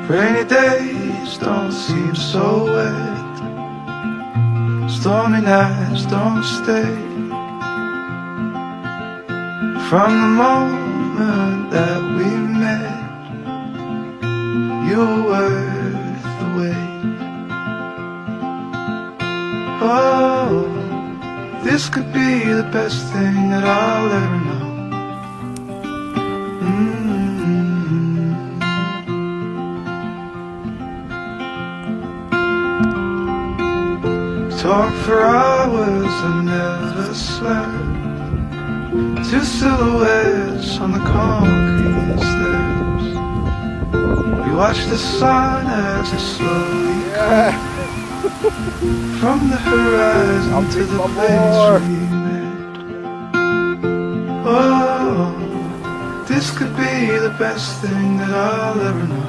Rainy days don't seem so wet. Stormy nights don't stay. From the moment that we met, you were worth the wait. Oh, this could be the best thing that I'll ever know. Talk for hours and never slept. Two silhouettes on the concrete steps. We watched the sun as it slowly cut from the horizon to the place we met. Oh, this could be the best thing that I'll ever know.